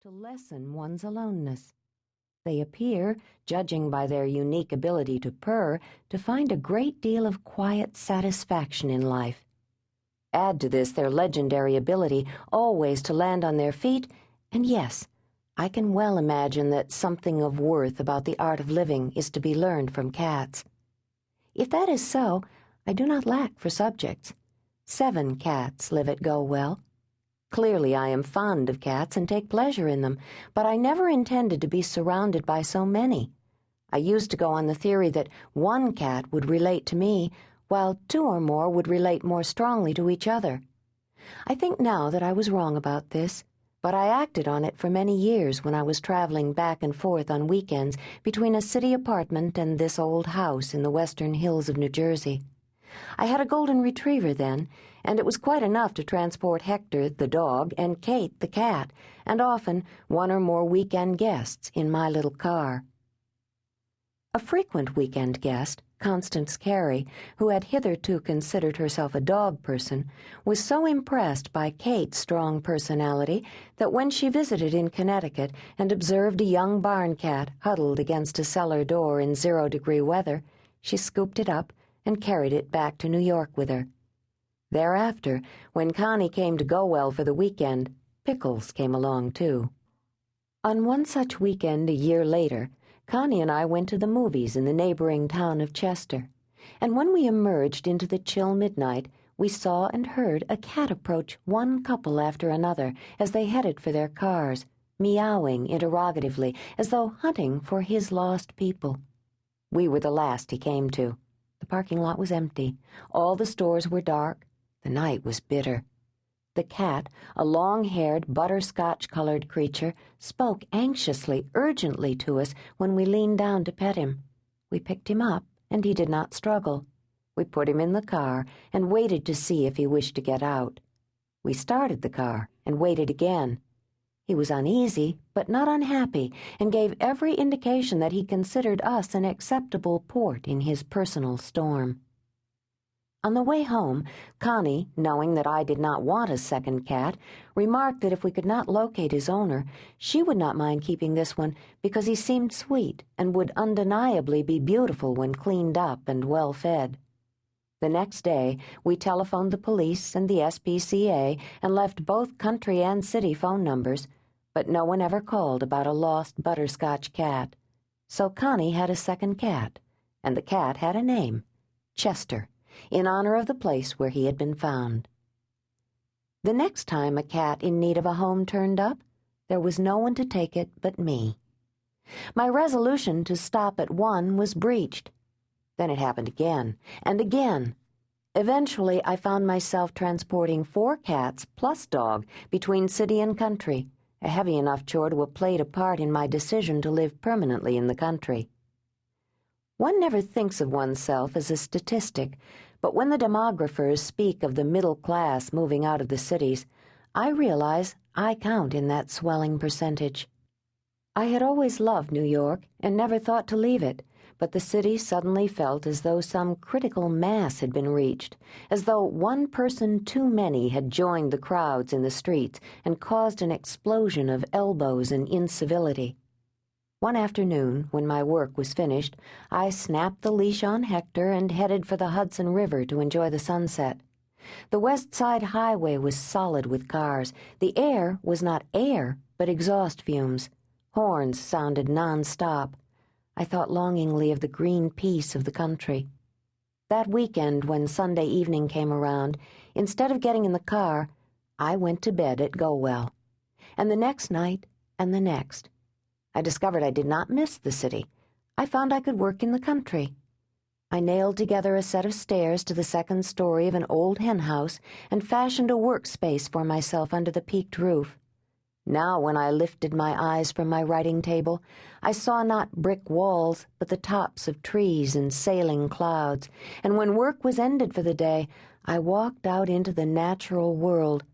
to lessen one's aloneness. They appear, judging by their unique ability to purr, to find a great deal of quiet satisfaction in life. Add to this their legendary ability always to land on their feet, and yes, I can well imagine that something of worth about the art of living is to be learned from cats. If that is so, I do not lack for subjects. 7 cats live at GoWell. Clearly I am fond of cats and take pleasure in them, but I never intended to be surrounded by so many. I used to go on the theory that 1 cat would relate to me, while 2 or more would relate more strongly to each other. I think now that I was wrong about this, but I acted on it for many years when I was traveling back and forth on weekends between a city apartment and this old house in the western hills of New Jersey. I had a golden retriever then, and it was quite enough to transport Hector, the dog, and Kate, the cat, and often 1 or more weekend guests in my little car. A frequent weekend guest, Constance Carey, who had hitherto considered herself a dog person, was so impressed by Kate's strong personality that when she visited in Connecticut and observed a young barn cat huddled against a cellar door in 0-degree weather, she scooped it up and carried it back to New York with her. Thereafter, when Connie came to GoWell for the weekend, Pickles came along too. On one such weekend a year later, Connie and I went to the movies in the neighboring town of Chester, and when we emerged into the chill midnight, we saw and heard a cat approach one couple after another as they headed for their cars, meowing interrogatively as though hunting for his lost people. We were the last he came to. The parking lot was empty. All the stores were dark. The night was bitter. The cat, a long-haired, butterscotch-colored creature, spoke anxiously, urgently to us when we leaned down to pet him. We picked him up, and he did not struggle. We put him in the car and waited to see if he wished to get out. We started the car and waited again. He was uneasy, but not unhappy, and gave every indication that he considered us an acceptable port in his personal storm. On the way home, Connie, knowing that I did not want a second cat, remarked that if we could not locate his owner, she would not mind keeping this one because he seemed sweet and would undeniably be beautiful when cleaned up and well fed. The next day, we telephoned the police and the SPCA and left both country and city phone numbers, but no one ever called about a lost butterscotch cat. So Connie had a second cat, and the cat had a name, Chester, in honor of the place where he had been found. The next time a cat in need of a home turned up, there was no one to take it but me. My resolution to stop at 1 was breached. Then it happened again, and again. Eventually, I found myself transporting 4 cats plus dog between city and country, a heavy enough chore to have played a part in my decision to live permanently in the country. One never thinks of oneself as a statistic, but when the demographers speak of the middle class moving out of the cities, I realize I count in that swelling percentage. I had always loved New York and never thought to leave it, but the city suddenly felt as though some critical mass had been reached, as though one person too many had joined the crowds in the streets and caused an explosion of elbows and incivility. One afternoon, when my work was finished, I snapped the leash on Hector and headed for the Hudson River to enjoy the sunset. The West Side Highway was solid with cars. The air was not air, but exhaust fumes. Horns sounded non-stop. I thought longingly of the green peace of the country. That weekend, when Sunday evening came around, instead of getting in the car, I went to bed at GoWell. And the next night, and the next. I discovered I did not miss the city. I found I could work in the country. I nailed together a set of stairs to the 2nd story of an old hen house and fashioned a workspace for myself under the peaked roof. Now, when I lifted my eyes from my writing table, I saw not brick walls, but the tops of trees and sailing clouds, and when work was ended for the day, I walked out into the natural world,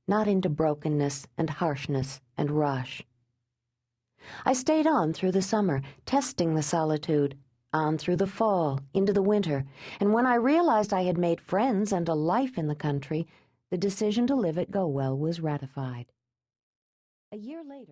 not into brokenness and harshness and rush. I stayed on through the summer, testing the solitude, on through the fall, into the winter, and when I realized I had made friends and a life in the country, the decision to live at GoWell was ratified. A year later,